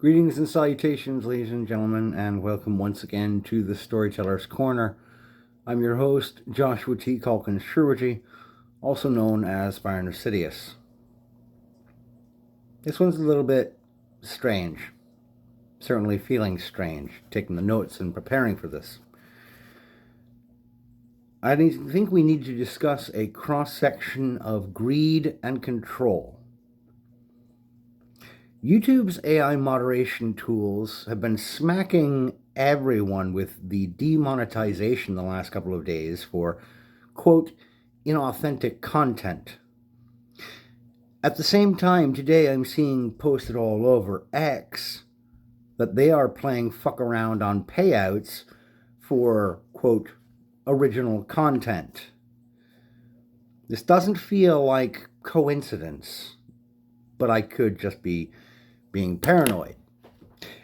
Greetings and salutations, ladies and gentlemen, and welcome once again to the Storyteller's Corner. I'm your host, Joshua T. Calkins Sherwoodgy, also known as Byron Sidious. This one's a little bit strange. Certainly feeling strange, taking the notes and preparing for this. I think we need to discuss a cross-section of greed and control. YouTube's AI moderation tools have been smacking everyone with the demonetization the last couple of days for, quote, inauthentic content. At the same time, today I'm seeing posted all over X that they are playing fuck around on payouts for, quote, original content. This doesn't feel like coincidence, but I could just be being paranoid.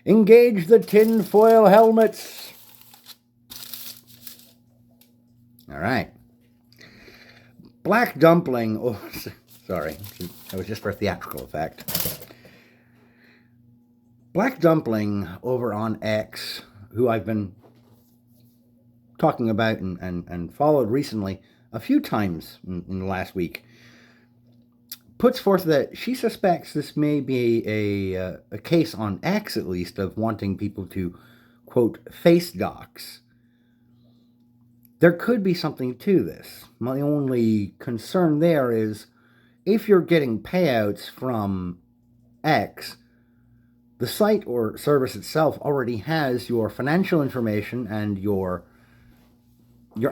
Engage the tinfoil helmets. All right. Black Dumpling. Oh, sorry. That was just for theatrical effect. Black Dumpling over on X, who I've been talking about and followed recently a few times in the last week, puts forth that she suspects this may be a case on X, at least, of wanting people to, quote, face dox. There could be something to this. My only concern there is if you're getting payouts from X, the site or service itself already has your financial information and your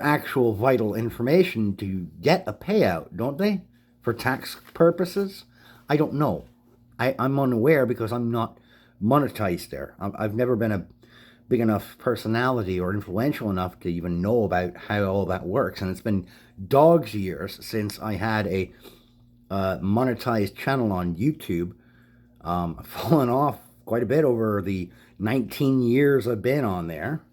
actual vital information to get a payout, don't they? For tax purposes? I don't know. I'm unaware because I'm not monetized there. I've never been a big enough personality or influential enough to even know about how all that works. And it's been dog's years since I had a monetized channel on YouTube. I've fallen off quite a bit over the 19 years I've been on there.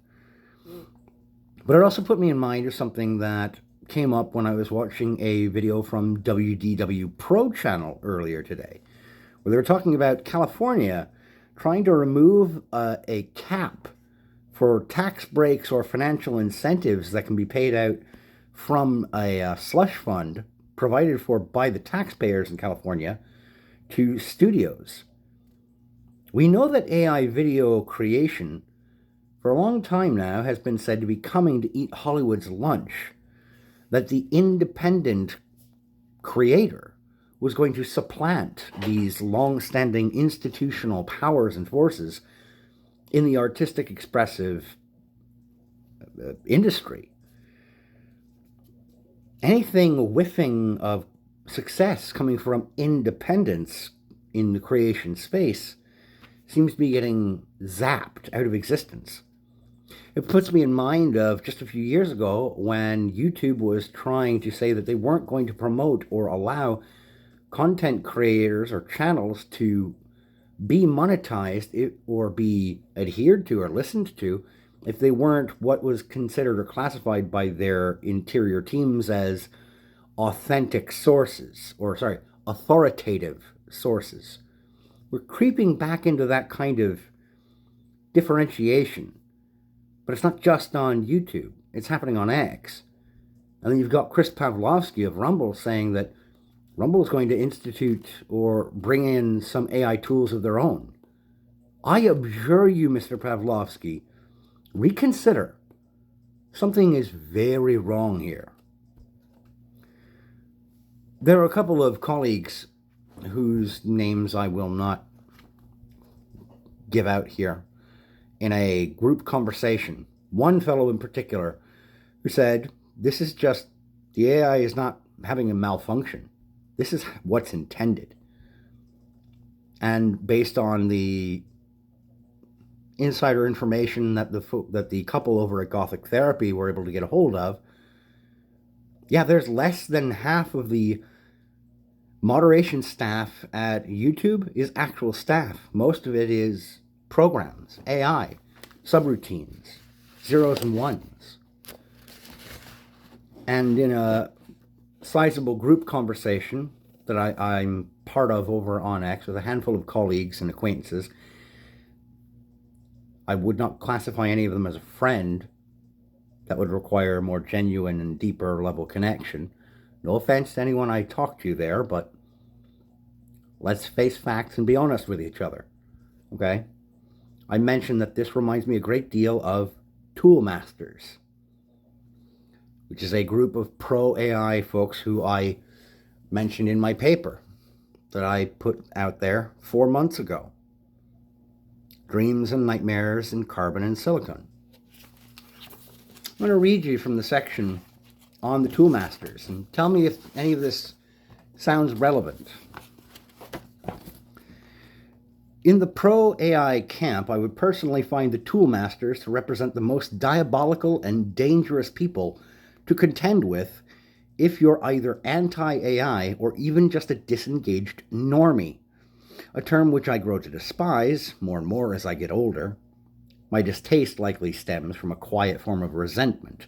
But it also put me in mind of something that came up when I was watching a video from WDW Pro channel earlier today, where they were talking about California trying to remove a cap for tax breaks or financial incentives that can be paid out from a slush fund provided for by the taxpayers in California to studios. We know that AI video creation for a long time now has been said to be coming to eat Hollywood's lunch, that the independent creator was going to supplant these long-standing institutional powers and forces in the artistic expressive industry. Anything whiffing of success coming from independence in the creation space seems to be getting zapped out of existence. It puts me in mind of just a few years ago when YouTube was trying to say that they weren't going to promote or allow content creators or channels to be monetized or be adhered to or listened to if they weren't what was considered or classified by their interior teams as authoritative sources. We're creeping back into that kind of differentiation. But it's not just on YouTube. It's happening on X. And then you've got Chris Pavlovski of Rumble saying that Rumble is going to institute or bring in some AI tools of their own. I abjure you, Mr. Pavlovski, reconsider. Something is very wrong here. There are a couple of colleagues whose names I will not give out here in a group conversation. One fellow in particular who said, this is just, the AI is not having a malfunction. This is what's intended. And based on the insider information that the couple over at Gothic Therapy were able to get a hold of, yeah, there's less than half of the moderation staff at YouTube is actual staff. Most of it is programs, AI, subroutines, zeros and ones. And in a sizable group conversation that I'm part of over on X with a handful of colleagues and acquaintances, I would not classify any of them as a friend. That would require a more genuine and deeper level connection. No offense to anyone I talk to there, but let's face facts and be honest with each other. Okay? I mentioned that this reminds me a great deal of Toolmasters, which is a group of pro-AI folks who I mentioned in my paper that I put out there 4 months ago. Dreams and Nightmares in Carbon and Silicon. I'm going to read you from the section on the Toolmasters and tell me if any of this sounds relevant. In the pro-AI camp, I would personally find the Toolmasters to represent the most diabolical and dangerous people to contend with if you're either anti-AI or even just a disengaged normie, a term which I grow to despise more and more as I get older. My distaste likely stems from a quiet form of resentment,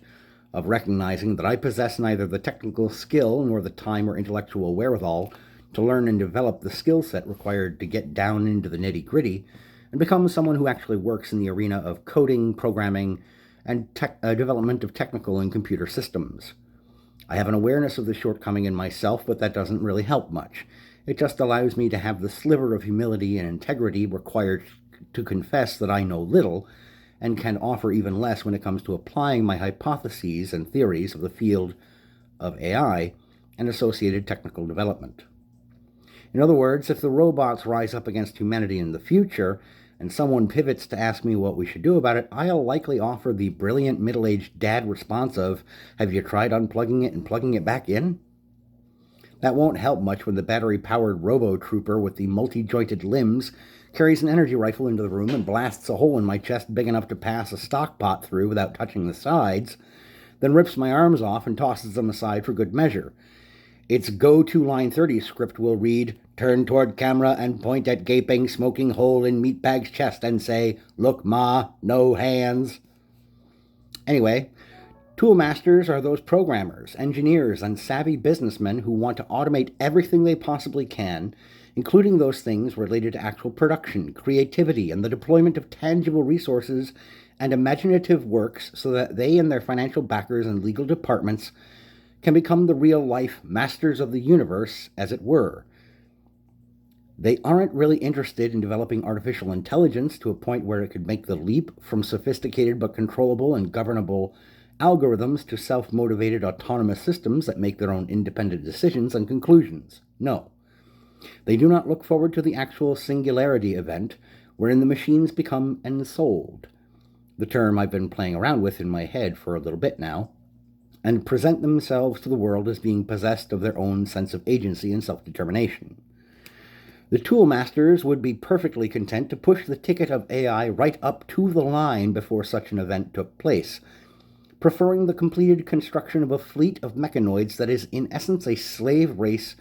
of recognizing that I possess neither the technical skill nor the time or intellectual wherewithal to learn and develop the skill set required to get down into the nitty-gritty and become someone who actually works in the arena of coding, programming, and development of technical and computer systems. I have an awareness of the shortcoming in myself, but that doesn't really help much. It just allows me to have the sliver of humility and integrity required to confess that I know little and can offer even less when it comes to applying my hypotheses and theories of the field of AI and associated technical development. In other words, if the robots rise up against humanity in the future and someone pivots to ask me what we should do about it, I'll likely offer the brilliant middle-aged dad response of, "Have you tried unplugging it and plugging it back in?" That won't help much when the battery-powered robo-trooper with the multi-jointed limbs carries an energy rifle into the room and blasts a hole in my chest big enough to pass a stock pot through without touching the sides, then rips my arms off and tosses them aside for good measure. Its go-to line 30 script will read, "Turn toward camera and point at gaping, smoking hole in meatbag's chest and say, 'Look, Ma, no hands.'" Anyway, Toolmasters are those programmers, engineers, and savvy businessmen who want to automate everything they possibly can, including those things related to actual production, creativity, and the deployment of tangible resources and imaginative works so that they and their financial backers and legal departments can become the real-life masters of the universe, as it were. They aren't really interested in developing artificial intelligence to a point where it could make the leap from sophisticated but controllable and governable algorithms to self-motivated autonomous systems that make their own independent decisions and conclusions. No. They do not look forward to the actual singularity event wherein the machines become ensouled, the term I've been playing around with in my head for a little bit now, and present themselves to the world as being possessed of their own sense of agency and self-determination. The Toolmasters would be perfectly content to push the ticket of AI right up to the line before such an event took place, preferring the completed construction of a fleet of mechanoids that is in essence a slave race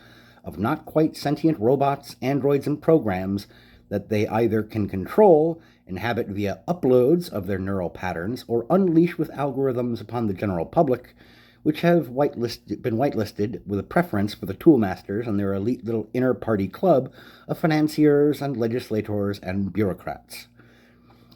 of not quite sentient robots, androids, and programs that they either can control, inhabit via uploads of their neural patterns, or unleash with algorithms upon the general public, which have been whitelisted with a preference for the Toolmasters and their elite little inner-party club of financiers and legislators and bureaucrats.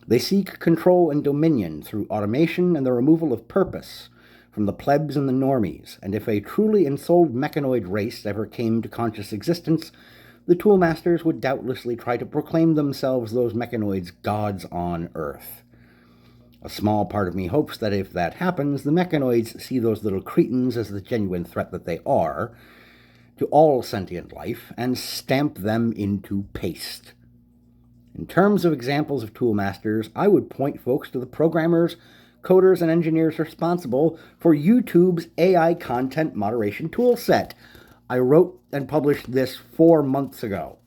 They seek control and dominion through automation and the removal of purpose from the plebs and the normies, and if a truly ensouled mechanoid race ever came to conscious existence, the Toolmasters would doubtlessly try to proclaim themselves those mechanoids' gods on Earth. A small part of me hopes that if that happens, the mechanoids see those little cretins as the genuine threat that they are to all sentient life and stamp them into paste. In terms of examples of Toolmasters, I would point folks to the programmers, coders, and engineers responsible for YouTube's AI content moderation toolset. I wrote and published this 4 months ago,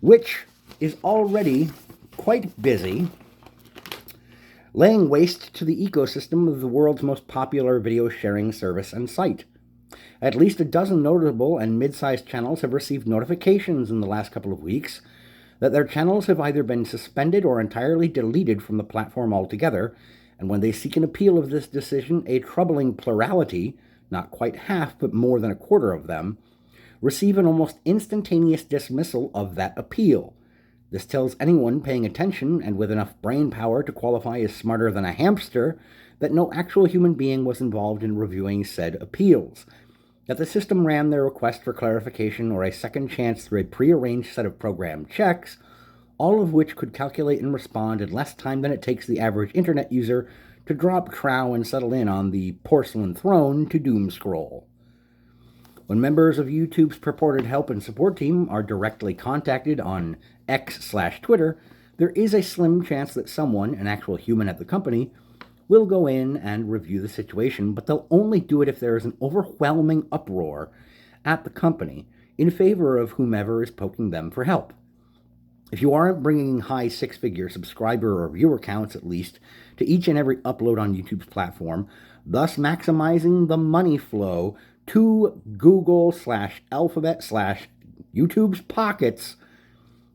which is already quite busy laying waste to the ecosystem of the world's most popular video sharing service and site. At least a dozen notable and mid-sized channels have received notifications in the last couple of weeks that their channels have either been suspended or entirely deleted from the platform altogether, and when they seek an appeal of this decision, a troubling plurality, not quite half but more than a quarter of them, receive an almost instantaneous dismissal of that appeal. This tells anyone paying attention and with enough brain power to qualify as smarter than a hamster that no actual human being was involved in reviewing said appeals, that the system ran their request for clarification or a second chance through a prearranged set of programmed checks, all of which could calculate and respond in less time than it takes the average internet user to drop trow and settle in on the porcelain throne to doom scroll. When members of YouTube's purported help and support team are directly contacted on X/Twitter, there is a slim chance that someone, an actual human at the company, will go in and review the situation, but they'll only do it if there is an overwhelming uproar at the company in favor of whomever is poking them for help. If you aren't bringing high six-figure subscriber or viewer counts, at least, to each and every upload on YouTube's platform, thus maximizing the money flow to Google/Alphabet/YouTube's pockets,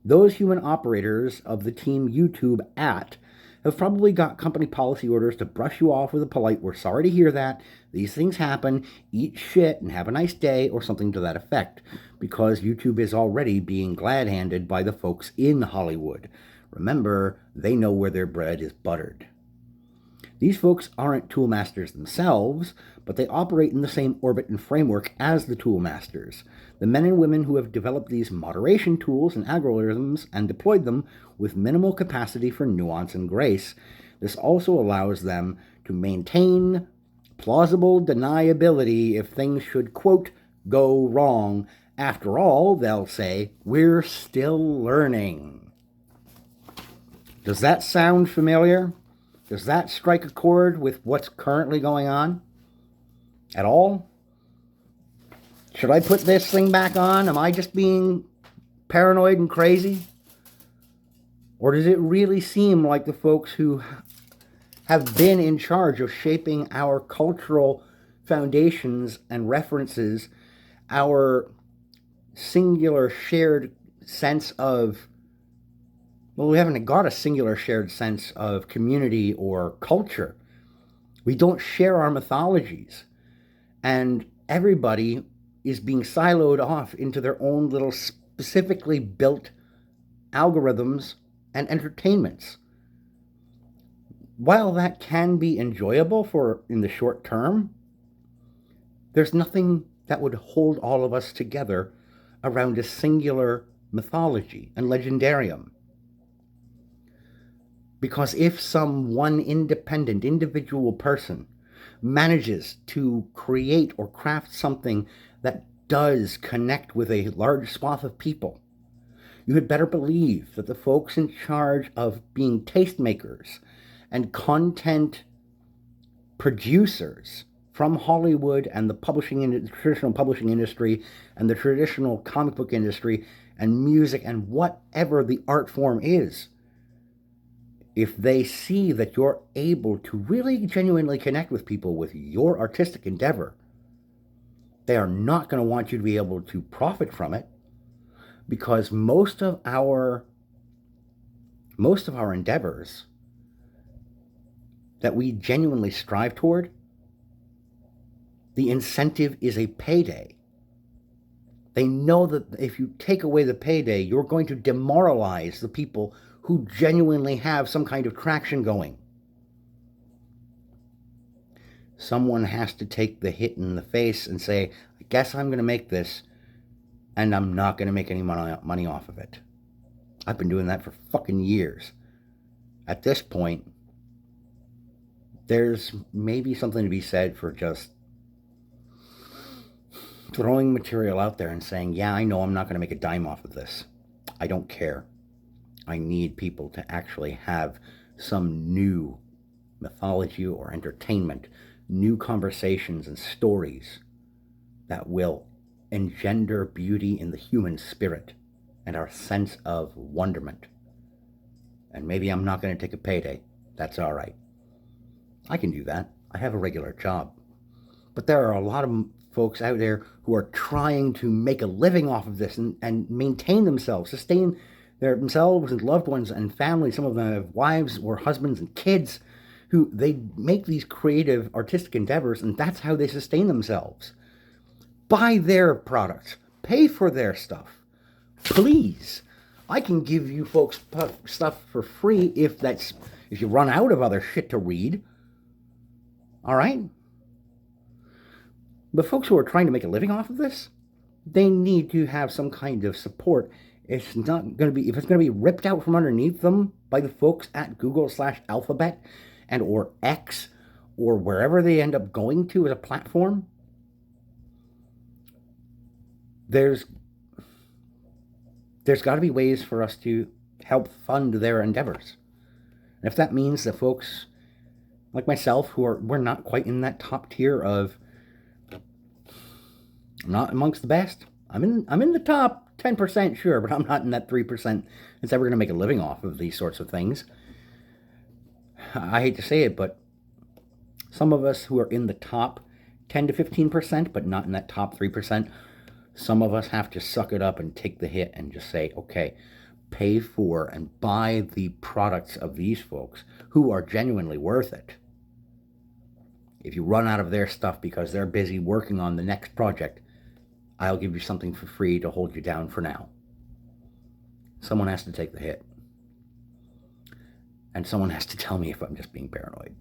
those human operators of the team YouTube have probably got company policy orders to brush you off with a polite, "We're sorry to hear that, these things happen, eat shit and have a nice day," or something to that effect, because YouTube is already being glad-handed by the folks in Hollywood. Remember, they know where their bread is buttered. These folks aren't tool masters themselves, but they operate in the same orbit and framework as the tool masters. The men and women who have developed these moderation tools and algorithms and deployed them with minimal capacity for nuance and grace. This also allows them to maintain plausible deniability if things should, quote, go wrong. After all, they'll say, we're still learning. Does that sound familiar? Does that strike a chord with what's currently going on? At all? Should I put this thing back on? Am I just being paranoid and crazy? Or does it really seem like the folks who have been in charge of shaping our cultural foundations and references, our singular shared sense of, well, we haven't got a singular shared sense of community or culture. We don't share our mythologies. And everybody is being siloed off into their own little specifically built algorithms and entertainments. While that can be enjoyable in the short term, there's nothing that would hold all of us together around a singular mythology and legendarium. Because if some one independent individual person manages to create or craft something that does connect with a large swath of people, you had better believe that the folks in charge of being tastemakers and content producers from Hollywood and the traditional publishing industry and the traditional comic book industry and music and whatever the art form is, if they see that you're able to really genuinely connect with people with your artistic endeavor, they are not going to want you to be able to profit from it, because most of our endeavors that we genuinely strive toward, the incentive is a payday. They know that if you take away the payday, you're going to demoralize the people who genuinely have some kind of traction going. Someone has to take the hit in the face and say, I guess I'm going to make this, and I'm not going to make any money off of it. I've been doing that for fucking years. At this point, there's maybe something to be said for just throwing material out there and saying, yeah, I know I'm not going to make a dime off of this. I don't care. I need people to actually have some new mythology or entertainment, new conversations and stories that will engender beauty in the human spirit and our sense of wonderment. And maybe I'm not going to take a payday. That's all right. I can do that. I have a regular job. But there are a lot of folks out there who are trying to make a living off of this and maintain themselves, sustain themselves and loved ones and families. Some of them have wives or husbands and kids who they make these creative artistic endeavors, and that's how they sustain themselves. Buy their products. Pay for their stuff. Please. I can give you folks stuff for free if you run out of other shit to read. All right? But folks who are trying to make a living off of this, they need to have some kind of support. It's not going to be, if it's going to be ripped out from underneath them by the folks at Google/Alphabet and or X or wherever they end up going to as a platform, there's got to be ways for us to help fund their endeavors. And if that means that folks like myself, we're not quite in that top tier of, not amongst the best. I'm in the top 10%, sure, but I'm not in that 3% that's ever going to make a living off of these sorts of things. I hate to say it, but some of us who are in the top 10 to 15%, but not in that top 3%, some of us have to suck it up and take the hit and just say, okay, pay for and buy the products of these folks who are genuinely worth it. If you run out of their stuff because they're busy working on the next project, I'll give you something for free to hold you down for now. Someone has to take the hit. And someone has to tell me if I'm just being paranoid.